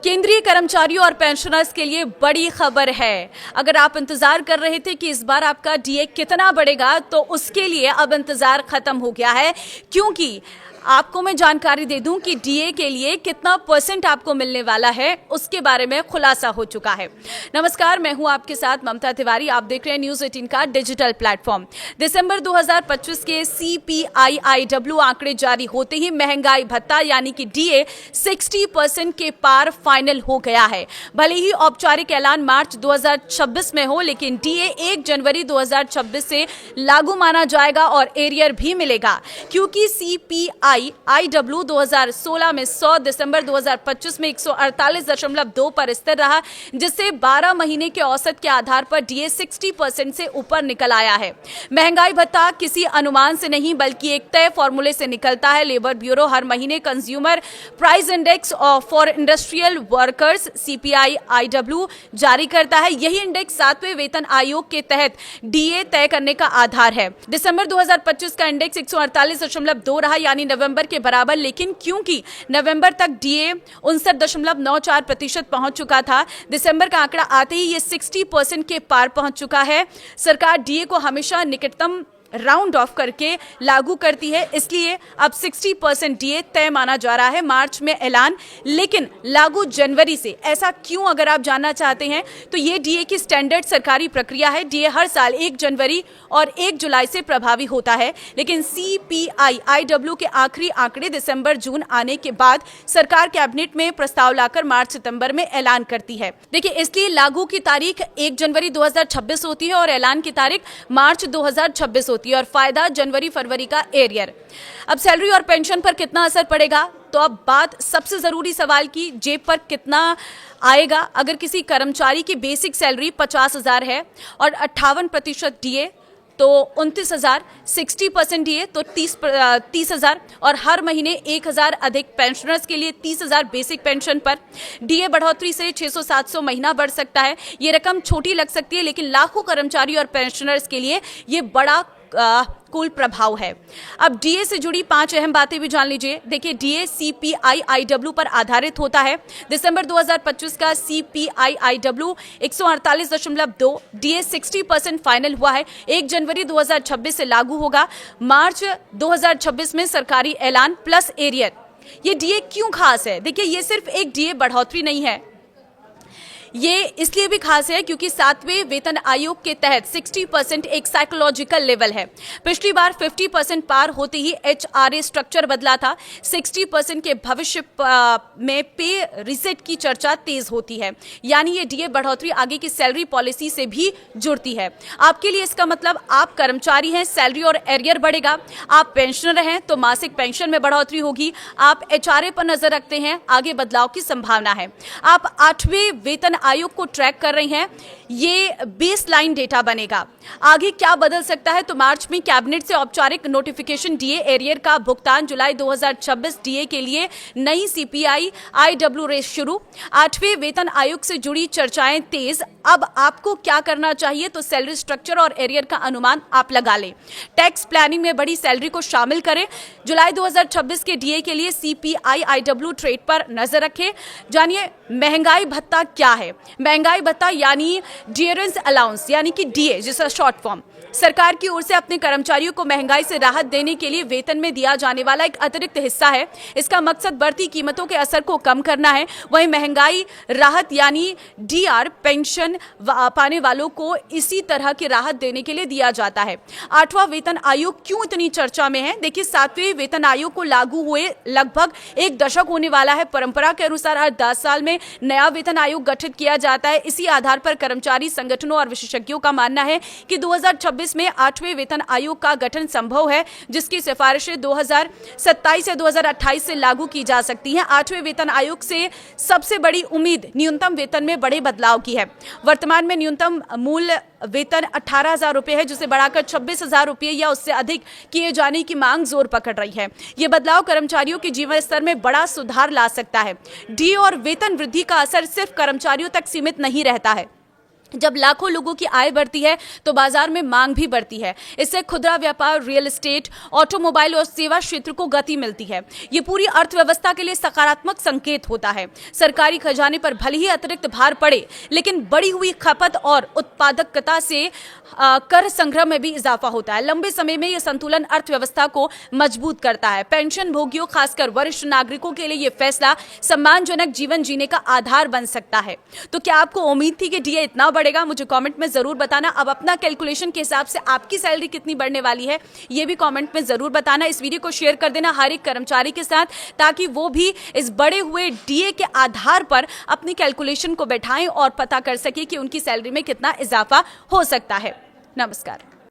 केंद्रीय कर्मचारियों और पेंशनर्स के लिए बड़ी खबर है। अगर आप इंतजार कर रहे थे कि इस बार आपका डीए कितना बढ़ेगा, तो उसके लिए अब इंतजार खत्म हो गया है, क्योंकि आपको मैं जानकारी दे दूं कि डीए के लिए कितना % आपको मिलने वाला है, उसके बारे में खुलासा हो चुका है। नमस्कार, मैं हूं आपके साथ ममता तिवारी। आप देख रहे हैं न्यूज 18 का डिजिटल प्लेटफॉर्म। दिसंबर 2025 के CPI-IW आंकड़े जारी होते ही महंगाई भत्ता यानी कि डीए 60% के पार फाइनल हो गया है। भले ही औपचारिक ऐलान मार्च 2026 में हो, लेकिन डीए 1 जनवरी 2026 से लागू माना जाएगा और एरियर भी मिलेगा, क्योंकि CPI-IW 2016 में 100, दिसंबर 2025 में 148.2 पर स्थिर रहा, जिससे 12 महीने के औसत के आधार पर डीए 60% से ऊपर निकल आया है। महंगाई भत्ता किसी अनुमान से नहीं बल्कि एक तय फॉर्मूले से निकलता है। लेबर ब्यूरो हर महीने consumer price index for industrial workers CPI-IW जारी करता है। यही इंडेक्स 7वें वेतन आयोग के तहत डीए तय करने का आधार है। दिसंबर 2025 का इंडेक्स 148.2 रहा, यानी नवंबर के बराबर, लेकिन क्योंकि नवंबर तक डीए 59.94% पहुंच चुका था, दिसंबर का आंकड़ा आते ही ये 60% के पार पहुंच चुका है। सरकार डीए को हमेशा निकटतम राउंड ऑफ करके लागू करती है, इसलिए अब 60% डीए तय माना जा रहा है। मार्च में ऐलान, लेकिन लागू जनवरी से। ऐसा क्यों, अगर आप जानना चाहते हैं तो ये डीए की स्टैंडर्ड सरकारी प्रक्रिया है। डीए हर साल 1 जनवरी और 1 जुलाई से प्रभावी होता है, लेकिन CPI-IW के आखिरी आंकड़े दिसंबर जून आने के बाद सरकार कैबिनेट में प्रस्ताव लाकर मार्च सितंबर में ऐलान करती है। देखिए, इसलिए लागू की तारीख 1 जनवरी 2026 होती है और ऐलान की तारीख मार्च 2026 होती है, और फायदा जनवरी फरवरी का एरियर। अब सैलरी और पेंशन पर कितना असर पड़ेगा, तो अब बात सबसे जरूरी सवाल की, जेब पर कितना आएगा। अगर किसी कर्मचारी की बेसिक सैलरी 50,000 है और 58% डीए तो 29,000, 60% डीए तो 30,000, और हर महीने 1,000 अधिक पेंशनर्स के लिए 30,000 बेसिक पेंशन पर। डीए बढ़ोतरी से 600-700 महीना बढ़ सकता है। ये रकम छोटी लग सकती है, लेकिन लाखों कर्मचारी और पेंशनर्स के लिए ये बड़ा कुल प्रभाव है। अब डीए से जुड़ी 5 अहम बातें भी जान लीजिए। देखिए, डीए CPI-IW पर आधारित होता है। दिसंबर 2025 का CPI-IW 148.2, डीए 60% फाइनल हुआ है। 1 जनवरी 2026 से लागू होगा। मार्च 2026 में सरकारी ऐलान प्लस एरियर। ये डीए क्यों खास है? देखिए, ये सिर्फ एक डीए बढ़ोतरी नहीं है, ये इसलिए भी खास है क्योंकि 7वें वेतन आयोग के तहत 60% एक साइकोलॉजिकल लेवल है। पिछली बार 50% पार होते ही HRA स्ट्रक्चर बदला था। 60% के भविष्य में पे रिसेट की चर्चा तेज होती है, यानी ये डीए बढ़ोतरी आगे की सैलरी पॉलिसी से भी जुड़ती है। आपके लिए इसका मतलब, आप कर्मचारी हैं, सैलरी और एरियर बढ़ेगा। आप पेंशनर हैं तो मासिक पेंशन में बढ़ोतरी होगी। आप HRA पर नजर रखते हैं, आगे बदलाव की संभावना है। आप 8वें वेतन आयोग को ट्रैक कर रही हैं, ये बेसलाइन डेटा बनेगा। आगे क्या बदल सकता है, तो मार्च में कैबिनेट से औपचारिक नोटिफिकेशन, डीए एरियर का भुगतान। जुलाई 2026 डीए के लिए नई CPI-IW रेट शुरू। 8वें वेतन आयोग से जुड़ी चर्चाएं तेज। अब आपको क्या करना चाहिए, तो सैलरी स्ट्रक्चर और एरियर का अनुमान आप लगा लें। टैक्स प्लानिंग में बड़ी सैलरी को शामिल करें। जुलाई 2026 के डीए के लिए CPI-IW ट्रेड पर नजर रखें। जानिए महंगाई भत्ता क्या है। महंगाई भत्ता यानी डियरेंस अलाउंस, यानी कि डीए जिसका शॉर्ट फॉर्म, सरकार की ओर से अपने कर्मचारियों को महंगाई से राहत देने के लिए वेतन में दिया जाने वाला एक अतिरिक्त हिस्सा है। इसका मकसद बढ़ती कीमतों के असर को कम करना है। वहीं महंगाई राहत यानी डीआर पेंशन पाने वालों को इसी तरह की राहत देने के लिए दिया जाता है। 8वां वेतन आयोग क्यों इतनी चर्चा में है? देखिए, 7वें वेतन आयोग को लागू हुए लगभग 1 दशक होने वाला है। परंपरा के अनुसार हर 10 साल में नया वेतन आयोग गठित किया जाता है। इसी आधार पर कर्मचारी संगठनों और विशेषज्ञों का मानना है कि 2026 में 8वें वेतन आयोग का गठन संभव है, जिसकी सिफारिशें 2027 या 2028 से लागू की जा सकती हैं। 8वें वेतन आयोग से सबसे बड़ी उम्मीद न्यूनतम वेतन में बड़े बदलाव की है। वर्तमान में न्यूनतम मूल वेतन 18,000 रुपए है, जिसे बढ़ाकर 26,000 रुपए या उससे अधिक किए जाने की मांग जोर पकड़ रही है। ये बदलाव कर्मचारियों के जीवन स्तर में बड़ा सुधार ला सकता है। डीए और वेतन वृद्धि का असर सिर्फ कर्मचारियों तक सीमित नहीं रहता है। जब लाखों लोगों की आय बढ़ती है तो बाजार में मांग भी बढ़ती है। इससे खुदरा व्यापार, रियल एस्टेट, ऑटोमोबाइल और सेवा क्षेत्र को गति मिलती है। ये पूरी अर्थव्यवस्था के लिए सकारात्मक संकेत होता है। सरकारी खजाने पर भले ही अतिरिक्त भार पड़े, लेकिन बढ़ी हुई खपत और उत्पादकता से कर संग्रह में भी इजाफा होता है। लंबे समय में यह संतुलन अर्थव्यवस्था को मजबूत करता है। पेंशन भोगियों, खासकर वरिष्ठ नागरिकों के लिए यह फैसला सम्मानजनक जीवन जीने का आधार बन सकता है। तो क्या आपको उम्मीद थी कि डीए इतना बढ़ेगा? मुझे कमेंट में जरूर बताना। अब अपना कैलकुलेशन के हिसाब से आपकी सैलरी कितनी बढ़ने वाली है ये भी कमेंट में जरूर बताना। इस वीडियो को शेयर कर देना हर एक कर्मचारी के साथ, ताकि वो भी इस बढ़े हुए डीए के आधार पर अपनी कैलकुलेशन को बैठाएं और पता कर सके कि उनकी सैलरी में कितना इजाफा हो सकता है। नमस्कार।